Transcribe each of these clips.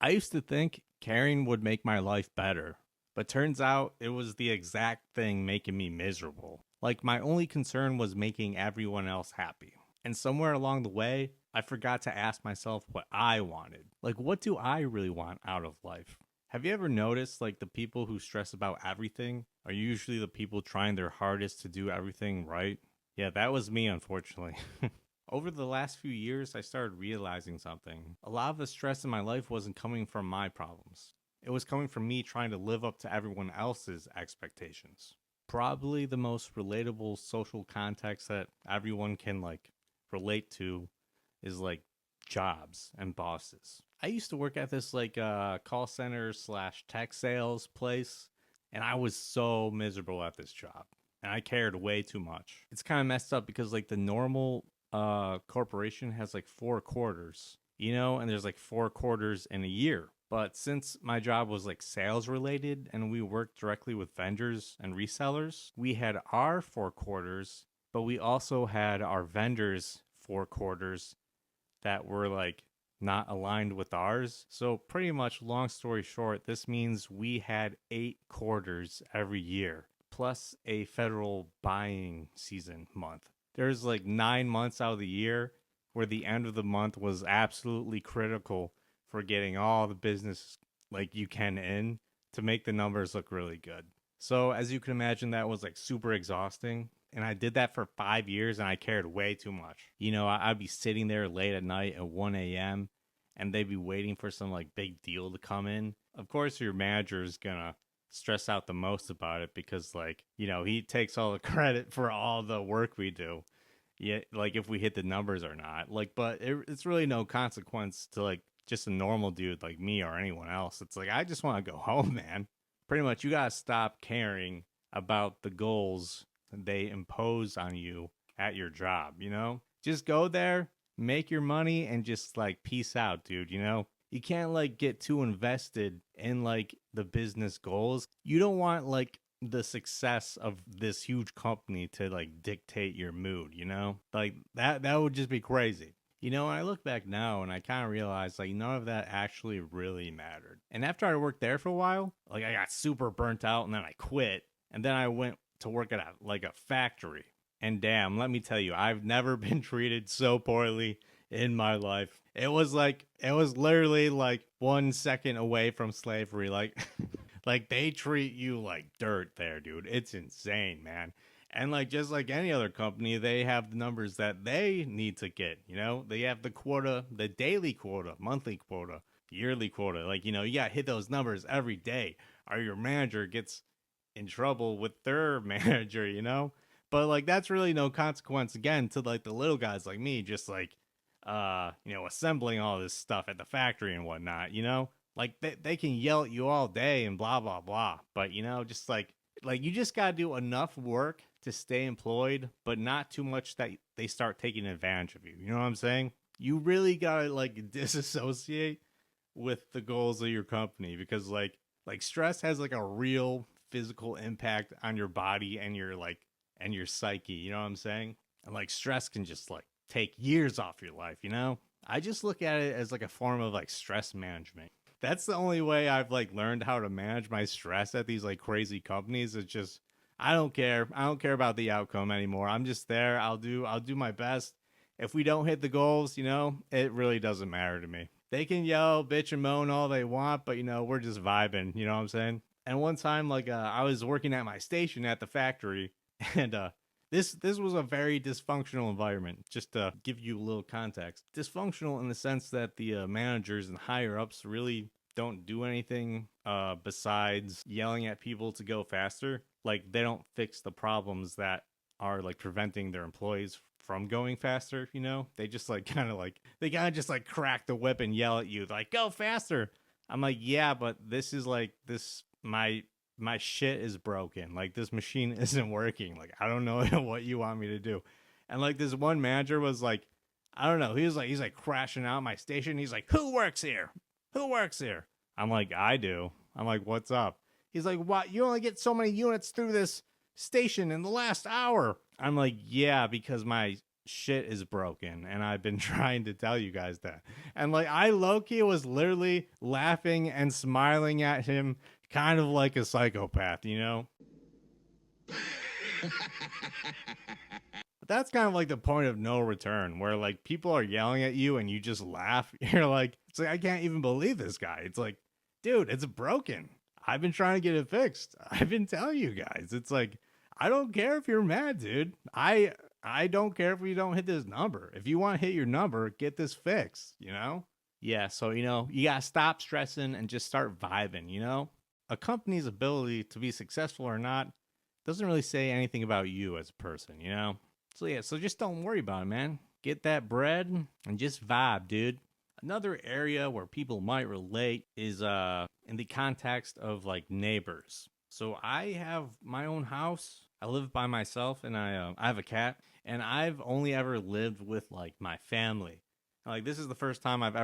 I used to think caring would make my life better, but turns out it was the exact thing making me miserable. Like, my only concern was making everyone else happy. And somewhere along the way, I forgot to ask myself what I wanted. Like, what do I really want out of life? Have you ever noticed, like, the people who stress about everything are usually the people trying their hardest to do everything right? Yeah, that was me, unfortunately. Over the last few years, I started realizing something. A lot of the stress in my life wasn't coming from my problems. It was coming from me trying to live up to everyone else's expectations. Probably the most relatable social context that everyone can relate to is like jobs and bosses. I used to work at this call center slash tech sales place, and I was so miserable at this job. And I cared way too much. It's kind of messed up because like the normal corporation has like 4 quarters, and there's like 4 quarters in a year. But since my job was like sales related and we worked directly with vendors and resellers, we had our 4 quarters, but we also had our vendors' 4 quarters that were like not aligned with ours. So, pretty much, long story short, this means we had 8 quarters every year, plus a federal buying season month. There's like 9 months out of the year where the end of the month was absolutely critical for getting all the business like you can in to make the numbers look really good. So, as you can imagine, that was like super exhausting. And I did that for 5 years and I cared way too much. I'd be sitting there late at night at 1 a.m. and they'd be waiting for some like big deal to come in. Of course, your manager is gonna stress out the most about it because, he takes all the credit for all the work we do. Yeah, like if we hit the numbers or not. But it's really no consequence to like just a normal dude like me or anyone else. It's like, I just want to go home, man. Pretty much, you gotta stop caring about the goals they impose on you at your job, Just go there, make your money, and just like peace out, dude, You can't like get too invested in like the business goals. You don't want like the success of this huge company to like dictate your mood, Like that would just be crazy. When I look back now and I kind of realized like none of that actually really mattered. And after I worked there for a while, like I got super burnt out and then I quit. And then I went to work at a factory. And damn, let me tell you, I've never been treated so poorly in my life. It was literally like 1 second away from slavery. Like like they treat you like dirt there, dude. It's insane, man. And like just like any other company, they have the numbers that they need to get, They have the quota, the daily quota, monthly quota, yearly quota. Like, you got to hit those numbers every day or your manager gets in trouble with their manager. But like that's really no consequence again to like the little guys like me, just like assembling all this stuff at the factory and whatnot. Like they can yell at you all day and blah blah blah. But just like you just gotta do enough work to stay employed, but not too much that they start taking advantage of you. You know what I'm saying? You really gotta like disassociate with the goals of your company because like stress has like a real physical impact on your body and your psyche, you know what I'm saying? And like stress can just like take years off your life. I just look at it as like a form of like stress management. That's the only way I've like learned how to manage my stress at these like crazy companies. It's just I don't care. I don't care about the outcome anymore. I'm just there. I'll do my best. If we don't hit the goals, it really doesn't matter to me. They can yell, bitch, and moan all they want, but we're just vibing. You know what I'm saying? And one time, I was working at my station at the factory, and this was a very dysfunctional environment. Just to give you a little context, dysfunctional in the sense that the managers and higher ups really don't do anything besides yelling at people to go faster. Like they don't fix the problems that are like preventing their employees from going faster. They just like kind of just like crack the whip and yell at you like go faster. I'm like, yeah, but this is like this my shit is broken. Like this machine isn't working. Like I don't know what you want me to do. And like this one manager was like, I don't know. He's like crashing out my station. He's like, who works here? Who works here? I'm like, I do. I'm like, what's up? He's like, what? You only get so many units through this station in the last hour. I'm like, yeah, because my shit is broken, and I've been trying to tell you guys that. And like, I low-key was literally laughing and smiling at him, kind of like a psychopath, you know? But that's kind of like the point of no return, where like people are yelling at you and you just laugh. You're like, it's like, I can't even believe this guy. It's like, dude, it's broken. I've been trying to get it fixed. I've been telling you guys. It's like, I don't care if you're mad, dude. I don't care if you don't hit this number. If you want to hit your number, get this fixed, you know? Yeah, so you gotta stop stressing and just start vibing, you know? A company's ability to be successful or not doesn't really say anything about you as a person, you know? So yeah, so just don't worry about it, man. Get that bread and just vibe, dude. Another area where people might relate is in the context of like neighbors. So I have my own house. I live by myself, and I have a cat, and I've only ever lived with like my family. Like, this is the first time I've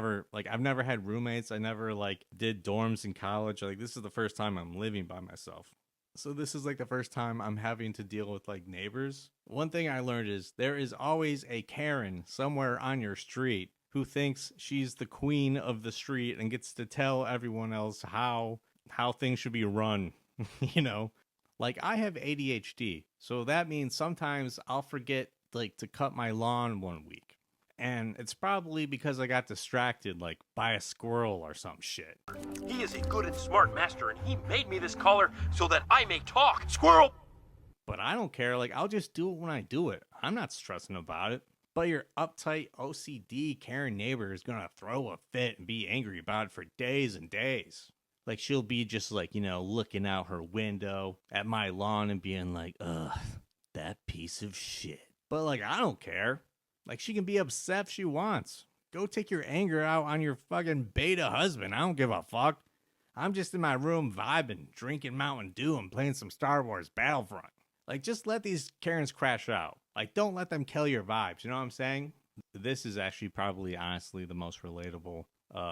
never had roommates. I never like did dorms in college. Like, this is the first time I'm living by myself. So this is like the first time I'm having to deal with like neighbors. One thing I learned is there is always a Karen somewhere on your street who thinks she's the queen of the street and gets to tell everyone else how things should be run, you know? Like, I have ADHD, so that means sometimes I'll forget like to cut my lawn one week. And it's probably because I got distracted like by a squirrel or some shit. He is a good and smart master, and he made me this collar so that I may talk. Squirrel! But I don't care. Like, I'll just do it when I do it. I'm not stressing about it. But your uptight OCD Karen neighbor is gonna throw a fit and be angry about it for days and days. Like, she'll be just like, looking out her window at my lawn and being like, ugh, that piece of shit. But like, I don't care. Like, she can be upset if she wants. Go take your anger out on your fucking beta husband. I don't give a fuck. I'm just in my room vibing, drinking Mountain Dew and playing some Star Wars Battlefront. Like, just let these Karens crash out. Like, don't let them kill your vibes. You know what I'm saying? This is actually probably, honestly, the most relatable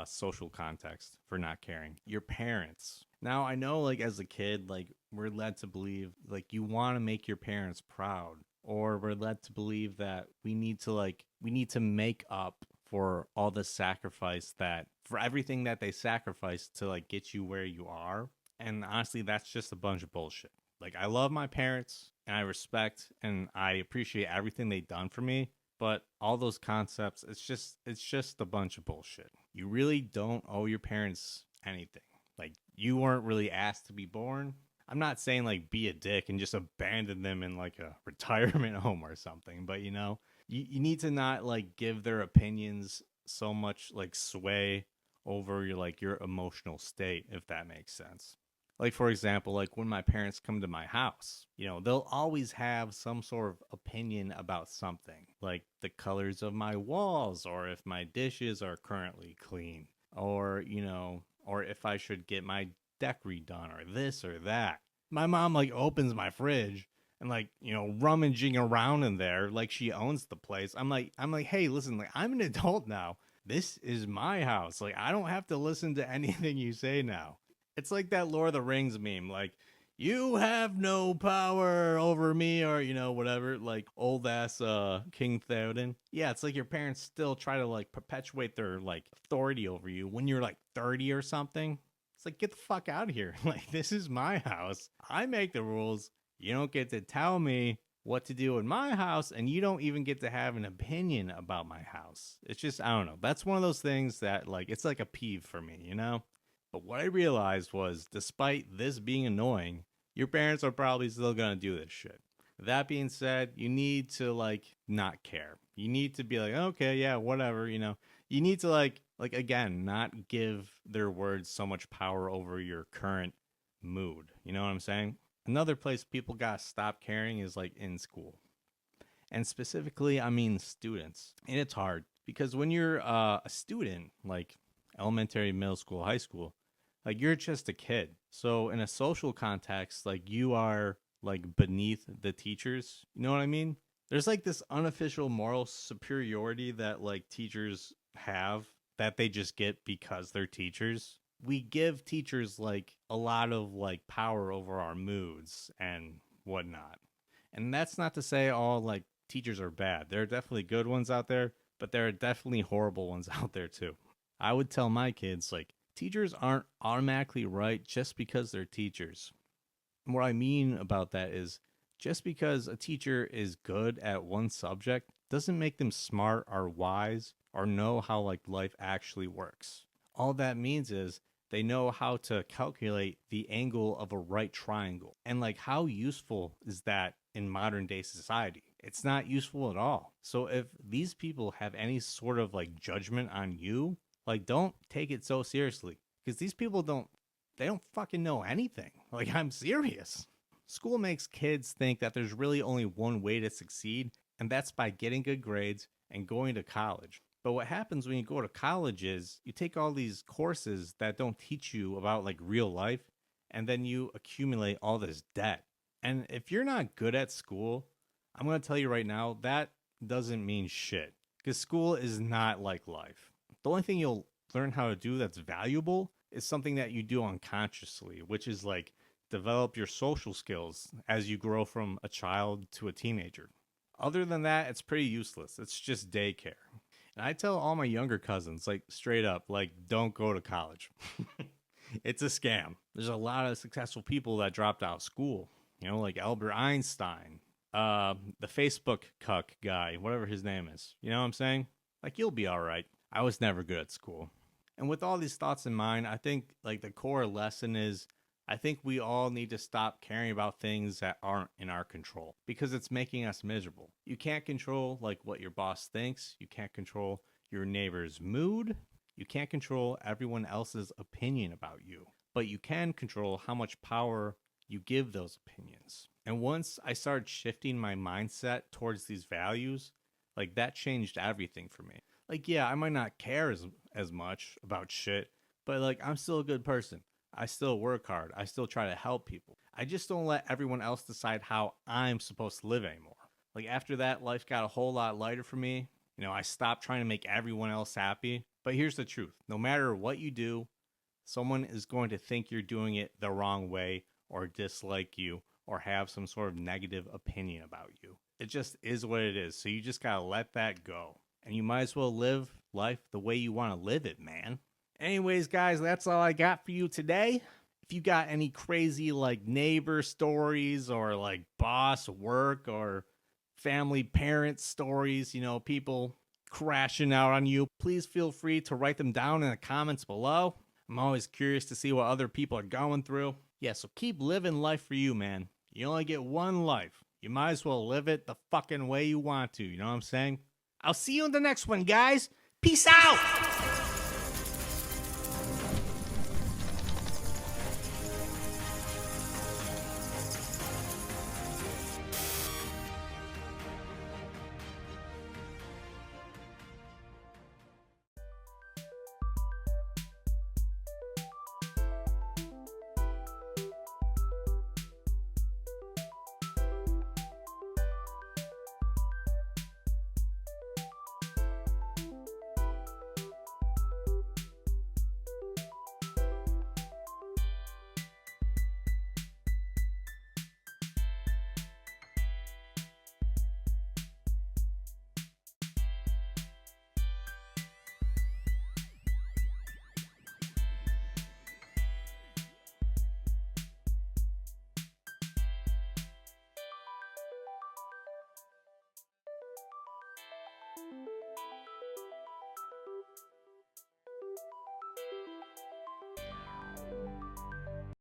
social context for not caring. Your parents. Now, I know, like, as a kid, like, we're led to believe, like, you want to make your parents proud. Or we're led to believe that we need to make up for all the sacrifice for everything that they sacrificed to like get you where you are. And honestly, that's just a bunch of bullshit. Like, I love my parents and I respect and I appreciate everything they've done for me, but all those concepts, it's just a bunch of bullshit. You really don't owe your parents anything. Like, you weren't really asked to be born. I'm not saying like be a dick and just abandon them in like a retirement home or something, but you need to not like give their opinions so much like sway over your emotional state, if that makes sense. Like, for example, like when my parents come to my house, they'll always have some sort of opinion about something, like the colors of my walls, or if my dishes are currently clean, or if I should get my deck redone, or this or that. My mom like opens my fridge and like, rummaging around in there like she owns the place. I'm like, hey, listen, like, I'm an adult now. This is my house. Like, I don't have to listen to anything you say now. It's like that Lord of the Rings meme, like, you have no power over me, or whatever, like old ass King Theoden. Yeah, it's like your parents still try to like perpetuate their like authority over you when you're like 30 or something. It's like, get the fuck out of here. Like, this is my house. I make the rules. You don't get to tell me what to do in my house, and you don't even get to have an opinion about my house. It's just, I don't know. That's one of those things that like, it's like a peeve for me, But what I realized was, despite this being annoying, your parents are probably still gonna do this shit. That being said, you need to like not care. You need to be like, okay, yeah, whatever, You need to like again, not give their words so much power over your current mood. You know what I'm saying? Another place people gotta stop caring is like in school. And specifically, I mean students. And it's hard because when you're a student, like elementary, middle school, high school, like, you're just a kid. So in a social context, like, you are like beneath the teachers. You know what I mean? There's like this unofficial moral superiority that like teachers have that they just get because they're teachers. We give teachers like a lot of like power over our moods and whatnot. And that's not to say all like teachers are bad. There are definitely good ones out there, but there are definitely horrible ones out there too. I would tell my kids, like, teachers aren't automatically right just because they're teachers. And what I mean about that is just because a teacher is good at one subject doesn't make them smart or wise or know how like life actually works. All that means is they know how to calculate the angle of a right triangle. And like how useful is that in modern day society? It's not useful at all. So if these people have any sort of like judgment on you, like don't take it so seriously because these people don't fucking know anything. Like I'm serious. School makes kids think that there's really only one way to succeed, and that's by getting good grades and going to college. But what happens when you go to college is you take all these courses that don't teach you about like real life, and then you accumulate all this debt. And if you're not good at school, I'm going to tell you right now, that doesn't mean shit. Because school is not like life. The only thing you'll learn how to do that's valuable is something that you do unconsciously, which is like develop your social skills as you grow from a child to a teenager. Other than that, it's pretty useless. It's just daycare. And I tell all my younger cousins, like straight up, like don't go to college. It's a scam. There's a lot of successful people that dropped out of school, you know, like Albert Einstein, the Facebook cuck guy, whatever his name is. You know what I'm saying? Like you'll be all right. I was never good at school. And with all these thoughts in mind, I think like the core lesson is I think we all need to stop caring about things that aren't in our control because it's making us miserable. You can't control like what your boss thinks. You can't control your neighbor's mood. You can't control everyone else's opinion about you, but you can control how much power you give those opinions. And once I started shifting my mindset towards these values, like that changed everything for me. Like, yeah, I might not care as much about shit, but like I'm still a good person. I still work hard. I still try to help people. I just don't let everyone else decide how I'm supposed to live anymore. Like after that, life got a whole lot lighter for me. You know, I stopped trying to make everyone else happy. But here's the truth. No matter what you do, someone is going to think you're doing it the wrong way or dislike you or have some sort of negative opinion about you. It just is what it is. So you just got to let that go. And you might as well live life the way you want to live it, man. Anyways, guys, that's all I got for you today. If you got any crazy like neighbor stories or like boss work or family parent stories, you know, people crashing out on you, please feel free to write them down in the comments below. I'm always curious to see what other people are going through. Yeah, so keep living life for you, man. You only get one life. You might as well live it the fucking way you want to. You know what I'm saying? I'll see you in the next one, guys. Peace out!